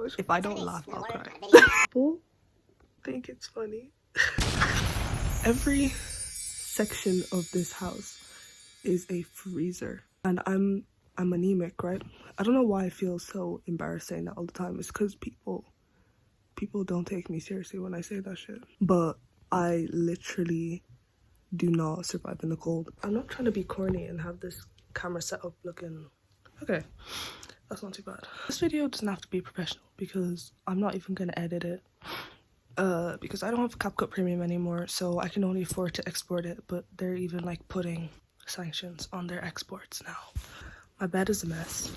gosh. If I don't laugh, I'll cry. People think it's funny. Every section of this house is a freezer. And I'm anemic, right? I don't know why I feel so embarrassed saying that all the time. It's because people don't take me seriously when I say that shit. But I literally do not survive in the cold. I'm not trying to be corny and have this camera set up looking... Okay, that's not too bad. This video doesn't have to be professional because I'm not even gonna edit it. Because I don't have CapCut Premium anymore, so I can only afford to export it, but they're even like putting sanctions on their exports now. My bed is a mess.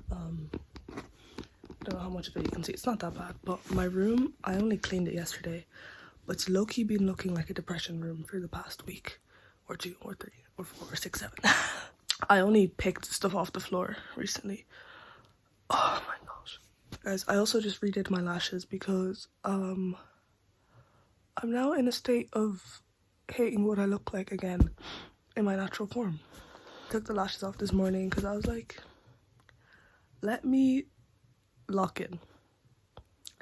Don't know how much of it you can see. It's not that bad, but my room, I only cleaned it yesterday, but it's low-key been looking like a depression room for the past week or 2 or 3 or 4 or 6, 7. I only picked stuff off the floor recently. Oh my gosh. Guys, I also just redid my lashes because I'm now in a state of hating what I look like again in my natural form. Took the lashes off this morning because I was like, let me lock in.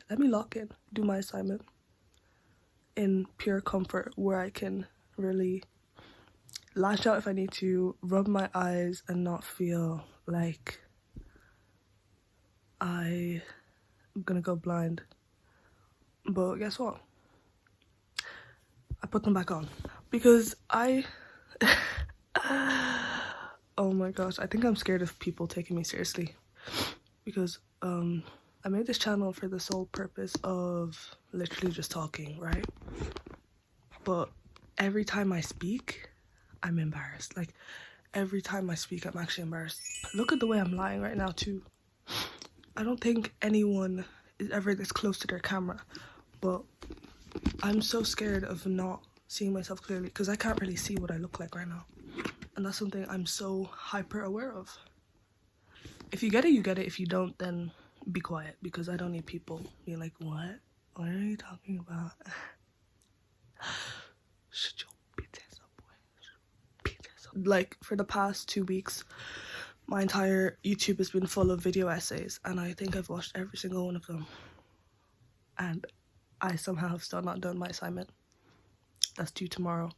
Let me lock in, do my assignment in pure comfort where I can really lash out if I need to, rub my eyes and not feel like I'm gonna go blind. But guess what? I put them back on because I oh my gosh, I think I'm scared of people taking me seriously because I made this channel for the sole purpose of literally just talking, right? But every time I speak, I'm embarrassed. Like, every time I speak, I'm actually embarrassed. Look at the way I'm lying right now, too. I don't think anyone is ever this close to their camera, but I'm so scared of not seeing myself clearly because I can't really see what I look like right now. And that's something I'm so hyper aware of. If you get it, you get it. If you don't, then be quiet because I don't need people being like, what? What are you talking about? Shut your bitch ass up, boy. Bitch ass up. Like, for the past 2 weeks, my entire YouTube has been full of video essays, and I think I've watched every single one of them. And I somehow have still not done my assignment. That's due tomorrow.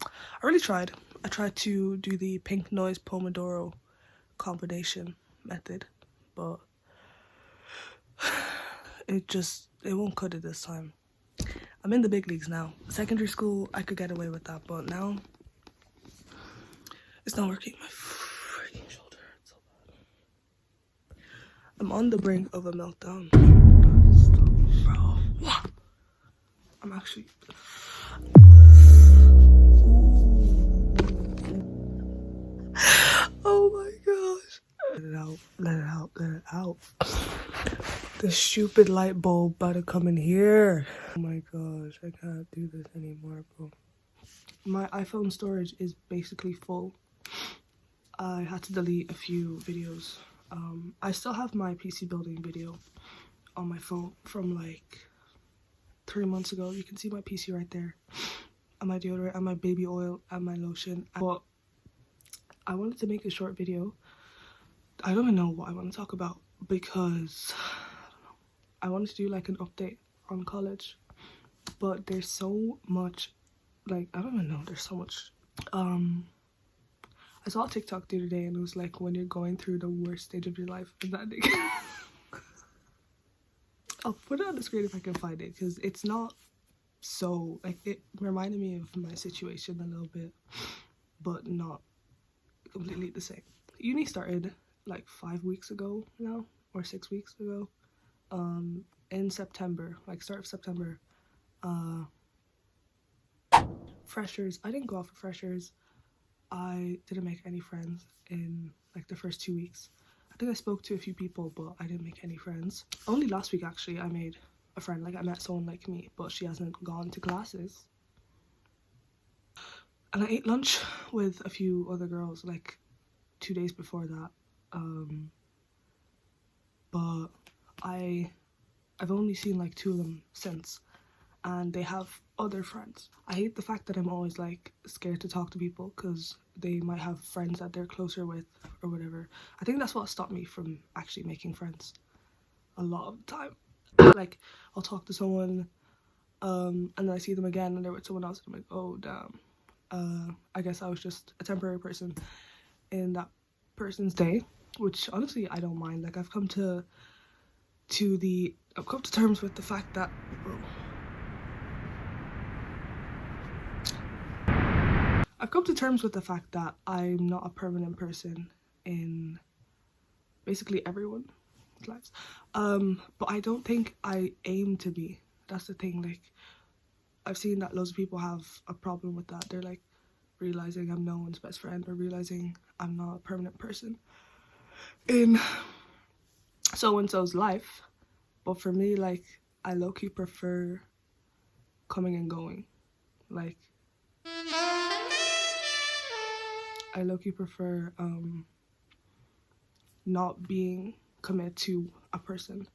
I really tried. I tried to do the pink noise Pomodoro combination method, but it won't cut it this time. I'm in the big leagues now. Secondary school, I could get away with that, but now it's not working. My freaking shoulder hurts so bad. I'm on the brink of a meltdown. Stop, bro. I'm actually... Oh my gosh. Let it out, let it out, let it out. The stupid light bulb about to come in here. Oh my gosh, I can't do this anymore, bro. My iPhone storage is basically full. I had to delete a few videos. I still have my PC building video on my phone from like 3 months ago. You can see my PC right there. And my deodorant and my baby oil and my lotion. But I wanted to make a short video. I don't even know what I want to talk about because I wanted to do like an update on college, but there's so much, like, I don't even know, there's so much. I saw a TikTok the other day and it was like, when you're going through the worst stage of your life, and that nigga. I'll put it on the screen if I can find it because it's not so, like, it reminded me of my situation a little bit, but not completely the same. Uni started like 5 weeks ago now, or 6 weeks ago, in September, like start of September. Freshers, I didn't go out for freshers. I didn't make any friends in like the first 2 weeks. I think I spoke to a few people, but I didn't make any friends. Only last week actually I made a friend, like I met someone like me, but she hasn't gone to classes. And I ate lunch with a few other girls like 2 days before that. But I've only seen like 2 of them since, and they have other friends. I hate the fact that I'm always like scared to talk to people because they might have friends that they're closer with or whatever. I think that's what stopped me from actually making friends. a lot of the time. Like, I'll talk to someone, and then I see them again and they're with someone else, and I'm like, oh damn, I guess I was just a temporary person in that person's day, which honestly I don't mind. Like, I've come to terms with the fact that, I've come to terms with the fact that I'm not a permanent person in basically everyone's lives. But I don't think I aim to be. That's the thing. Like, I've seen that loads of people have a problem with that. They're like realizing I'm no one's best friend, or realizing I'm not a permanent person in so-and-so's life. But for me, like, I low-key prefer coming and going. Like, I low-key prefer not being committed to a person,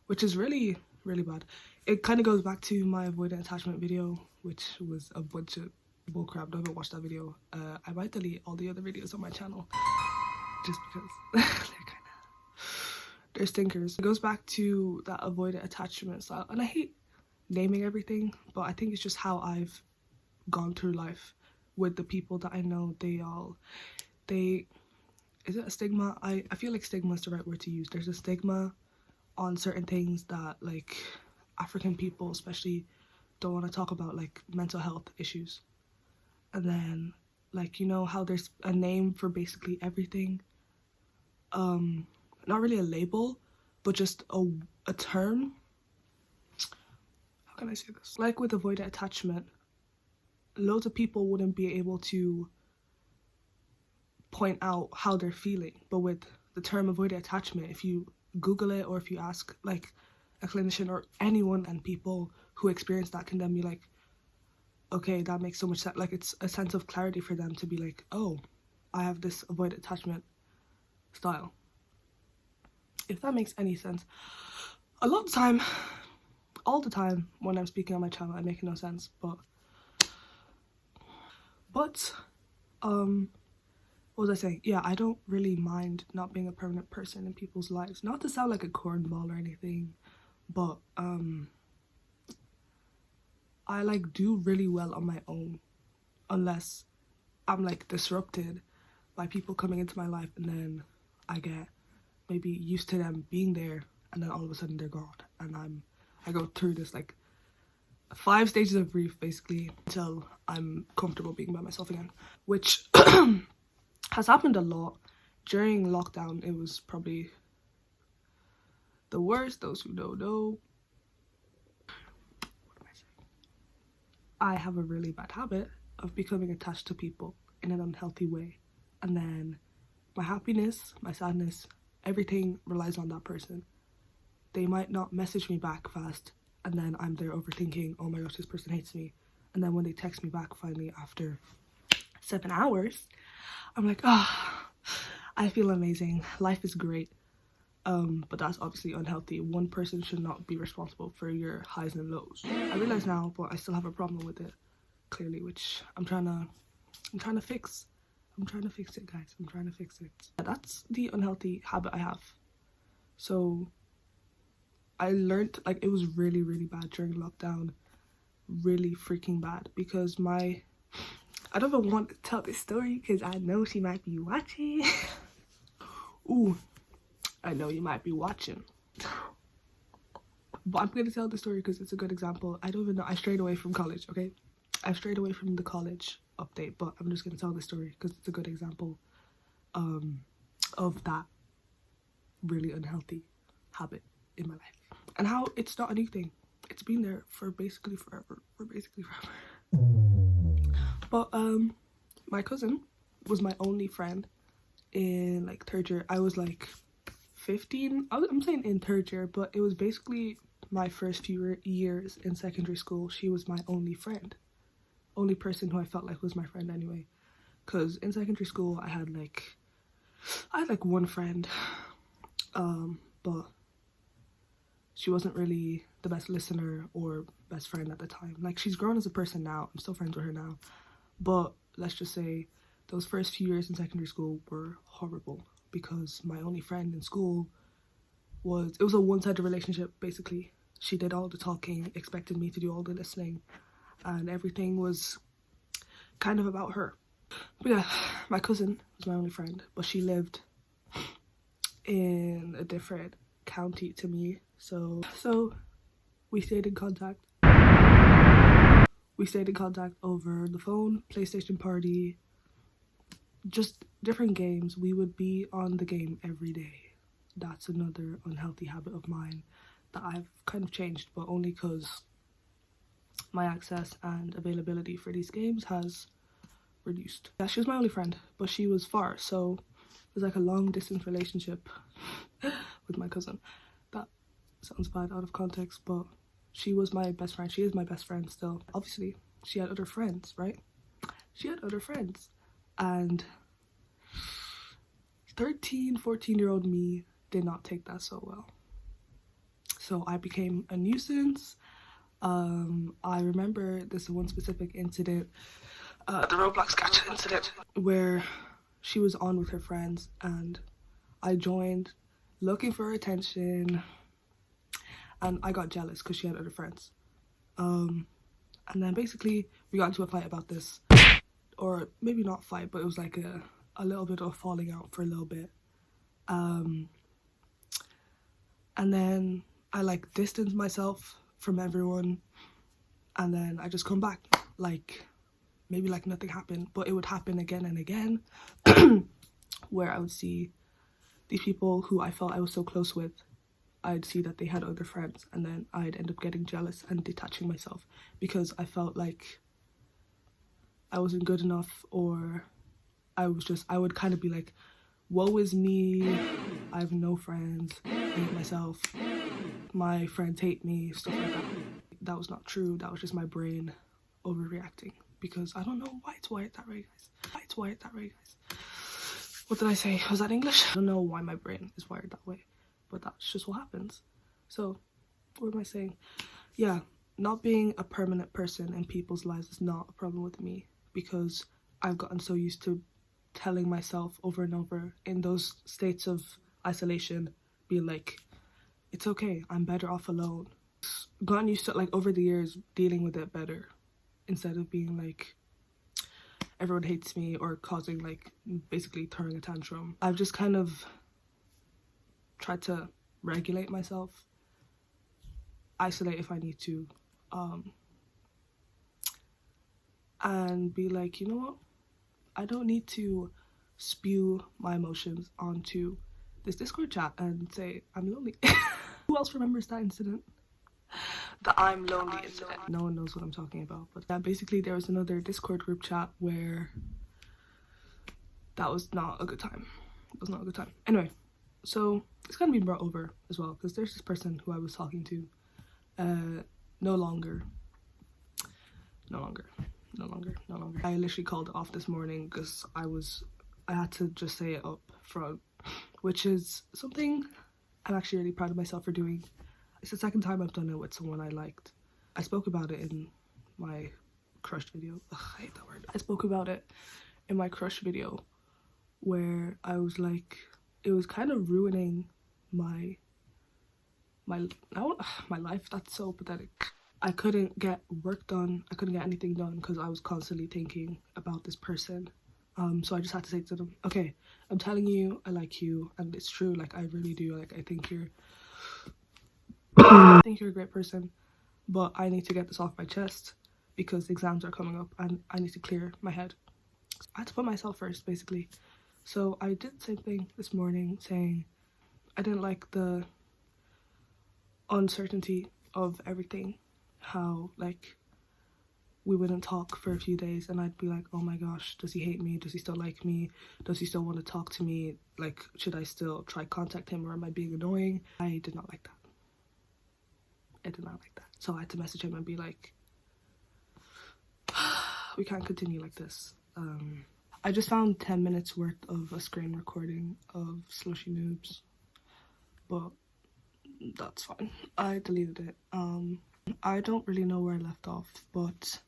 which is really, really bad. It kind of goes back to my avoidant attachment video, which was a bunch of bullcrap. Don't watch that video. I might delete all the other videos on my channel just because they're stinkers. It goes back to that avoidant attachment style, and I hate naming everything, but I think it's just how I've gone through life with the people that I know. Is it a stigma? I feel like stigma is the right word to use. There's a stigma on certain things that, like, African people especially don't want to talk about, like mental health issues. And then, like, you know how there's a name for basically everything, not really a label, but just a term. How can I say this? Like with avoidant attachment, loads of people wouldn't be able to point out how they're feeling, but with the term avoidant attachment, if you Google it, or if you ask like a clinician or anyone, and people who experience that can then be like, okay, that makes so much sense. Like, it's a sense of clarity for them to be like, oh, I have this avoidant attachment style, if that makes any sense. A lot of the time, all the time when I'm speaking on my channel, I make no sense, but what was I saying? Yeah, I don't really mind not being a permanent person in people's lives. Not to sound like a cornball or anything, but I like do really well on my own, unless I'm like disrupted by people coming into my life, and then I get maybe used to them being there, and then all of a sudden they're gone, and I go through this like 5 stages of grief basically until I'm comfortable being by myself again, which has happened a lot during lockdown. It was probably the worst. Those who don't know, what am I saying? I have a really bad habit of becoming attached to people in an unhealthy way, and then my happiness, my sadness, everything relies on that person. They might not message me back fast, and then I'm there overthinking, oh my gosh, this person hates me. And then when they text me back finally after 7 hours, I'm like, I feel amazing, life is great. But that's obviously unhealthy. One person should not be responsible for your highs and lows. I realize now, but I still have a problem with it, clearly, which I'm trying to fix. I'm trying to fix it, guys. I'm trying to fix it. That's the unhealthy habit I have. So I learned, like, it was really, really bad during lockdown. Really freaking bad, because I don't even want to tell this story because I know she might be watching. Ooh, I know you might be watching. But I'm going to tell the story because it's a good example. I don't even know. I strayed away from college, okay? I strayed away from the college update, but I'm just going to tell the story because it's a good example of that really unhealthy habit in my life. And how it's not a new thing. It's been there for basically forever. But my cousin was my only friend in like 3rd year. I was like 15. I'm saying in 3rd year, but it was basically my first few years in secondary school. She was my only friend, only person who I felt like was my friend anyway. Because in secondary school I had like one friend, but she wasn't really the best listener or best friend at the time. Like, she's grown as a person now. I'm still friends with her now. But let's just say those first few years in secondary school were horrible because my only friend in school it was a one-sided relationship, basically. She did all the talking, expected me to do all the listening, and everything was kind of about her. But yeah, my cousin was my only friend, but she lived in a different county to me, so we stayed in contact. We stayed in contact over the phone, PlayStation party, just different games. We would be on the game every day. That's another unhealthy habit of mine that I've kind of changed, but only because my access and availability for these games has reduced. Yeah, she was my only friend, but she was far, so it was like a long distance relationship with my cousin. That sounds bad out of context, but she was my best friend. She is my best friend still. Obviously, she had other friends, right? She had other friends, and 14-year-old me did not take that so well. So I became a nuisance. I remember this one specific incident, the Roblox gacha incident, where she was on with her friends and I joined looking for her attention, and I got jealous because she had other friends. And then basically we got into a fight about this, or maybe not fight, but it was like a little bit of falling out for a little bit. And then I like distanced myself from everyone, and then I just come back like maybe like nothing happened. But it would happen again and again where I would see these people who I felt I was so close with. I'd see that they had other friends, and then I'd end up getting jealous and detaching myself because I felt like I wasn't good enough, or I would kind of be like, woe is me, I have no friends, I hate myself, my friends hate me, stuff like that. That was not true. That was just my brain overreacting, because I don't know why it's wired that way, guys. What did I say? Was that English? I don't know why my brain is wired that way, but that's just what happens. So what am I saying? Yeah, not being a permanent person in people's lives is not a problem with me, because I've gotten so used to telling myself over and over in those states of isolation, being like, it's okay, I'm better off alone. Gotten used to, like, over the years, dealing with it better, instead of being like, everyone hates me, or causing, like, basically throwing a tantrum. I've just kind of tried to regulate myself, isolate if I need to, and be like, you know what? I don't need to spew my emotions onto this Discord chat and say I'm lonely. Who else remembers that incident? The I'm lonely incident. No one knows what I'm talking about, but yeah, basically there was another Discord group chat where that was not a good time. It was not a good time. Anyway, so it's gonna be brought over as well, because there's this person who I was talking to, no longer. I literally called it off this morning because I had to just say it up front, which is something I'm actually really proud of myself for doing. It's the second time I've done it with someone I liked. I spoke about it in my crush video. Ugh, I hate that word. I spoke about it in my crush video where I was like, it was kind of ruining my life. That's so pathetic. I couldn't get work done. I couldn't get anything done because I was constantly thinking about this person. So I just had to say to them, okay, I'm telling you I like you, and it's true, like I really do. Like I think you're a great person, but I need to get this off my chest because exams are coming up and I need to clear my head. I had to put myself first, basically. So I did the same thing this morning, saying I didn't like the uncertainty of everything. How, like, we wouldn't talk for a few days and I'd be like, oh my gosh, does he hate me? Does he still like me? Does he still want to talk to me? Like, should I still try contact him, or am I being annoying? I did not like that. So I had to message him and be like, we can't continue like this. I just found 10 minutes worth of a screen recording of Slushy Noobs, but that's fine. I deleted it. I don't really know where I left off, but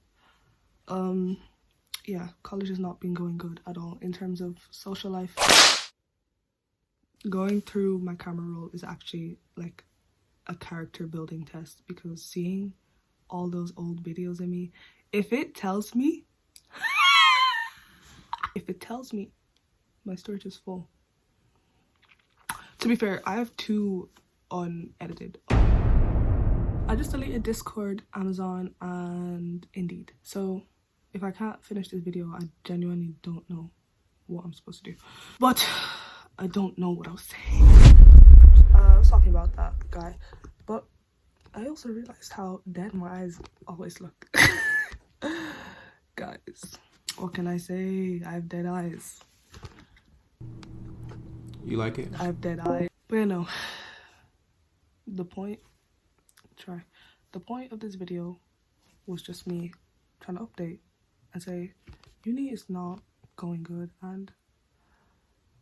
yeah, college has not been going good at all in terms of social life. going through my camera roll is actually like a character building test, because seeing all those old videos of me, if it tells me my storage is full. To be fair, I have 2 unedited. I just deleted Discord, Amazon, and Indeed. So if I can't finish this video, I genuinely don't know what I'm supposed to do. But I don't know what I was saying. I was talking about that guy, but I also realized how dead my eyes always look. Guys, what can I say? I have dead eyes. You like it? I have dead eyes. But you know, the point of this video was just me trying to update and say uni is not going good, and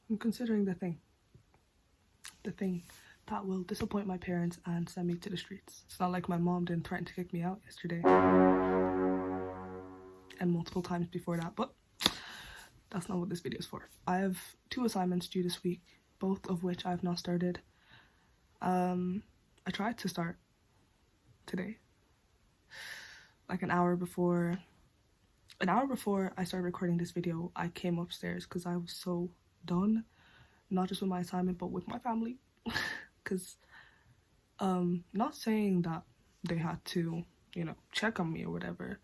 I'm considering the thing that will disappoint my parents and send me to the streets. It's not like my mom didn't threaten to kick me out yesterday and multiple times before that, but that's not what this video is for. I have 2 assignments due this week, both of which I have not started. I tried to start today, like an hour before I started recording this video. I came upstairs because I was so done, not just with my assignment but with my family. Because not saying that they had to, you know, check on me or whatever,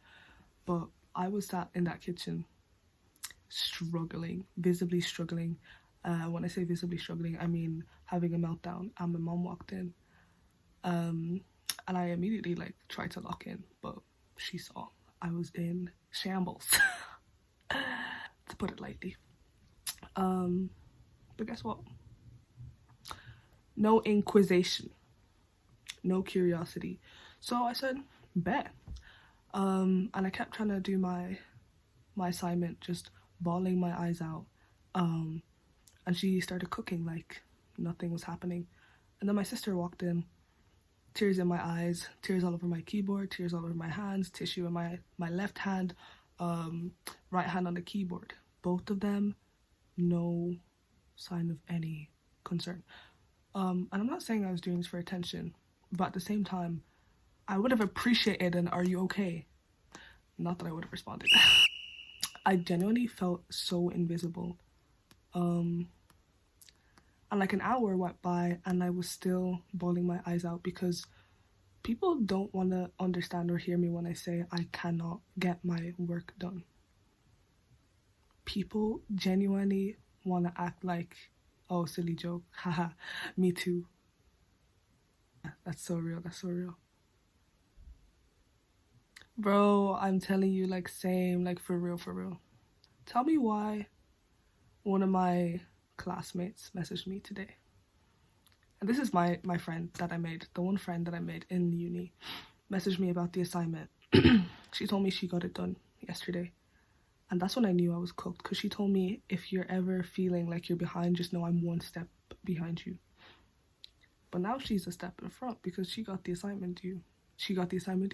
but I was sat in that kitchen struggling, visibly struggling. When I say visibly struggling, I mean having a meltdown, and my mom walked in, and I immediately like tried to lock in, but she saw I was in shambles, to put it lightly. But guess what? No inquisition, no curiosity. So I said, bet. And I kept trying to do my assignment, just bawling my eyes out. And she started cooking like nothing was happening. And then my sister walked in, tears in my eyes, tears all over my keyboard, tears all over my hands, tissue in my left hand, right hand on the keyboard. Both of them, no sign of any concern. And I'm not saying I was doing this for attention, but at the same time, I would have appreciated an "are you okay?" Not that I would have responded. I genuinely felt so invisible. And like an hour went by and I was still bawling my eyes out, because people don't want to understand or hear me when I say I cannot get my work done. People genuinely want to act like, oh, silly joke, haha, me too. That's so real, that's so real. Bro, I'm telling you, like, same, like, for real, for real. Tell me why one of my classmates messaged me today. And this is my friend that I made, the one friend that I made in uni, messaged me about the assignment. She told me she got it done yesterday. And that's when I knew I was cooked, because she told me, if you're ever feeling like you're behind, just know I'm one step behind you. But now she's a step in front, because she got the assignment due. She got the assignment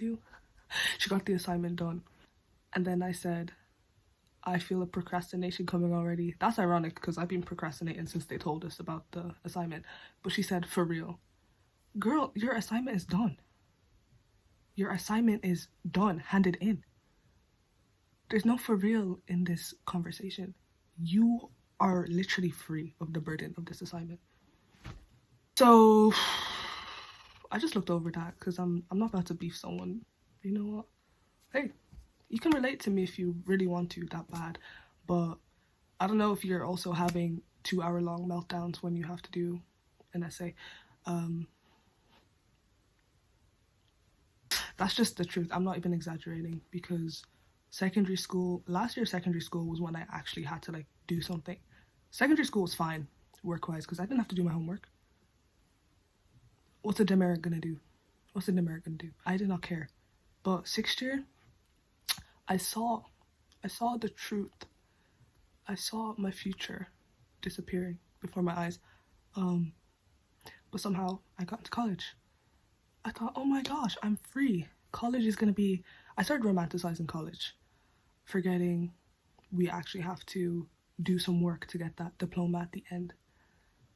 done. And then I said, I feel a procrastination coming already. That's ironic, because I've been procrastinating since they told us about the assignment. But she said, for real, girl, your assignment is done. Your assignment is done, handed in. There's no for real in this conversation. You are literally free of the burden of this assignment. So I just looked over that, because I'm not about to beef someone. You know what? Hey, you can relate to me if you really want to, that bad. But I don't know if you're also having 2-hour-long meltdowns when you have to do an essay. That's just the truth. I'm not even exaggerating, because last year secondary school was when I actually had to like do something. Secondary school was fine work-wise, because I didn't have to do my homework. What's a demerit gonna do? I did not care. But 6th year, I saw the truth. I saw my future disappearing before my eyes. But somehow I got into college. I thought, oh my gosh, I'm free. College is gonna be... I started romanticizing college, forgetting we actually have to do some work to get that diploma at the end.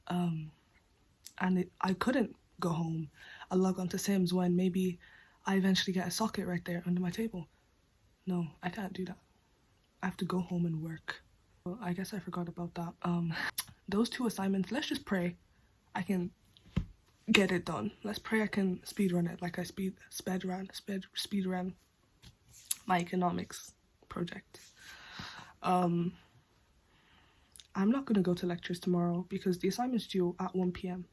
And I couldn't go home and log on to Sims when maybe I eventually get a socket right there under my table. No, I can't do that. I have to go home and work. Well, I guess I forgot about that. Those 2 assignments, let's just pray I can get it done. Let's pray I can speed run it like I speed run my economics project. I'm not gonna go to lectures tomorrow because the assignment's due at 1 p.m.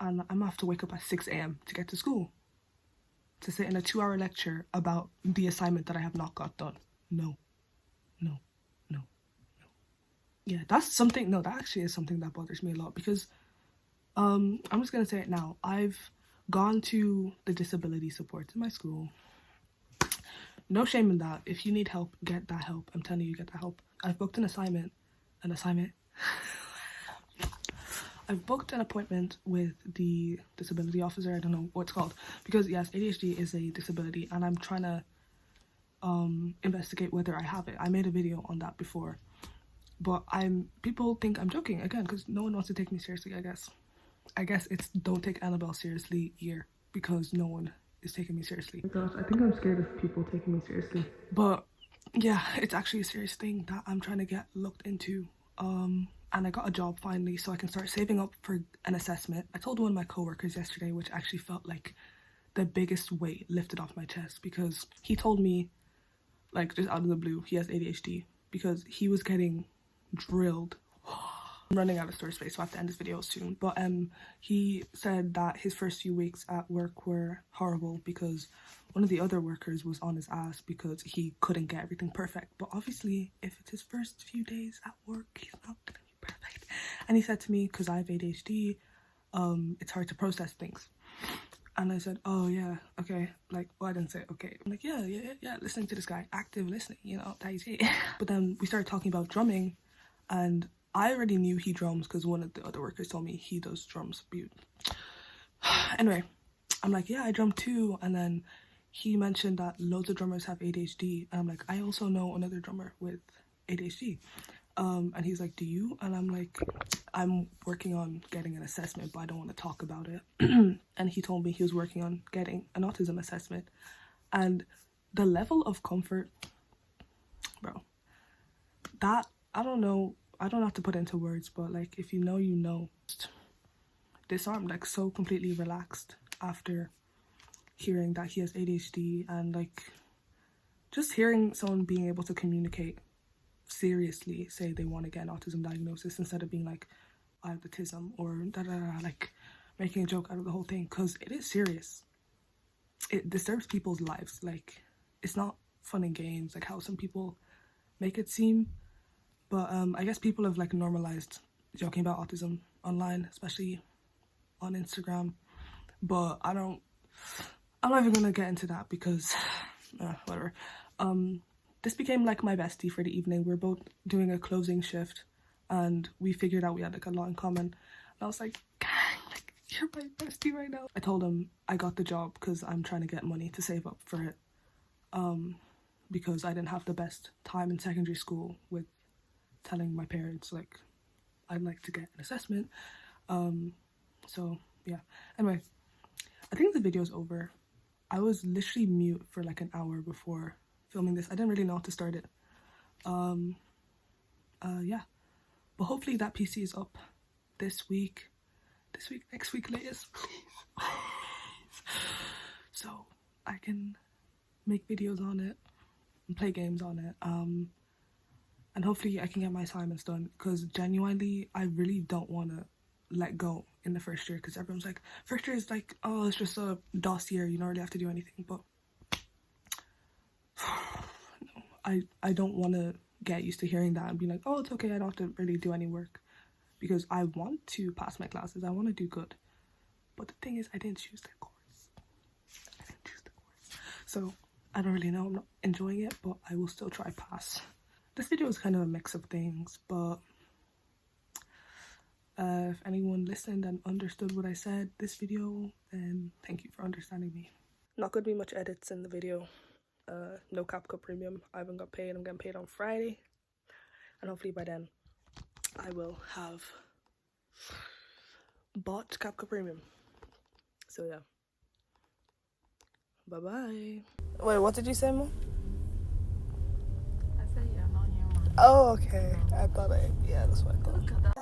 and I'm gonna have to wake up at 6 a.m. to get to school to sit in a 2-hour lecture about the assignment that I have not got done. No. Yeah, that's something. No, that actually is something that bothers me a lot because I'm just gonna say it now. I've gone to the disability supports in my school. No shame in that. If you need help, get that help. I'm telling you, get that help. I've booked an assignment. I've booked an appointment with the disability officer. I don't know what it's called because yes, ADHD is a disability, and I'm trying to investigate whether I have it. I made a video on that before, but people think I'm joking again because no one wants to take me seriously. I guess it's don't take Annabelle seriously year because no one is taking me seriously. Oh my gosh, I think I'm scared of people taking me seriously. But yeah, it's actually a serious thing that I'm trying to get looked into. And I got a job finally, so I can start saving up for an assessment. I told one of my coworkers yesterday, which actually felt like the biggest weight lifted off my chest because he told me, like just out of the blue, he has ADHD because he was getting drilled. I'm running out of storage space, so I have to end this video soon. But he said that his first few weeks at work were horrible because one of the other workers was on his ass because he couldn't get everything perfect. But obviously, if it's his first few days at work, he's not gonna be perfect. And he said to me, because I have ADHD, it's hard to process things. And I said, oh yeah, okay. Like, well, I didn't say okay. I'm like, yeah, listening to this guy, active listening, you know, that is it. But then we started talking about drumming, and I already knew he drums because one of the other workers told me he does drums. Anyway, I'm like, yeah, I drum too. And then he mentioned that loads of drummers have ADHD. And I'm like, I also know another drummer with ADHD. And he's like, do you? And I'm like, I'm working on getting an assessment, but I don't want to talk about it. And he told me he was working on getting an autism assessment. And the level of comfort, bro, that, I don't know, I don't have to put it into words, but like, if you know, you know. Disarmed, like so completely relaxed after hearing that he has ADHD, and like just hearing someone being able to communicate seriously, say they want to get an autism diagnosis instead of being like, I have autism or like making a joke out of the whole thing, because it is serious. It disturbs people's lives. Like, it's not fun and games like how some people make it seem. But I guess people have like normalized joking about autism online, especially on Instagram. But I'm not even gonna get into that because whatever. This became like my bestie for the evening. We're both doing a closing shift, and we figured out we had like a lot in common. And I was like, gang, like, you're my bestie right now. I told him I got the job because I'm trying to get money to save up for it. Because I didn't have the best time in secondary school with telling my parents like I'd like to get an assessment. So yeah. Anyway, I think the video's over. I was literally mute for like an hour before filming this. I didn't really know how to start it. Yeah. But hopefully that PC is up this week, next week latest, please. So I can make videos on it and play games on it. And hopefully I can get my assignments done, because genuinely I really don't want to let go in the first year, because everyone's like, first year is like, oh, it's just a DOS year, you don't really have to do anything. But no, I don't want to get used to hearing that and be like, oh, it's okay, I don't have to really do any work, because I want to pass my classes, I want to do good. But the thing is, I didn't choose that course. So I don't really know, I'm not enjoying it, but I will still try pass. This video is kind of a mix of things, but if anyone listened and understood what I said this video, then thank you for understanding me. Not gonna be much edits in the video. No CapCut Premium. I haven't got paid. I'm getting paid on Friday, and hopefully by then I will have bought Capco Premium. So yeah. Bye bye. Wait, what did you say, Mom? I said you're not human. Oh, okay. I thought yeah, that's what I thought. Look at that.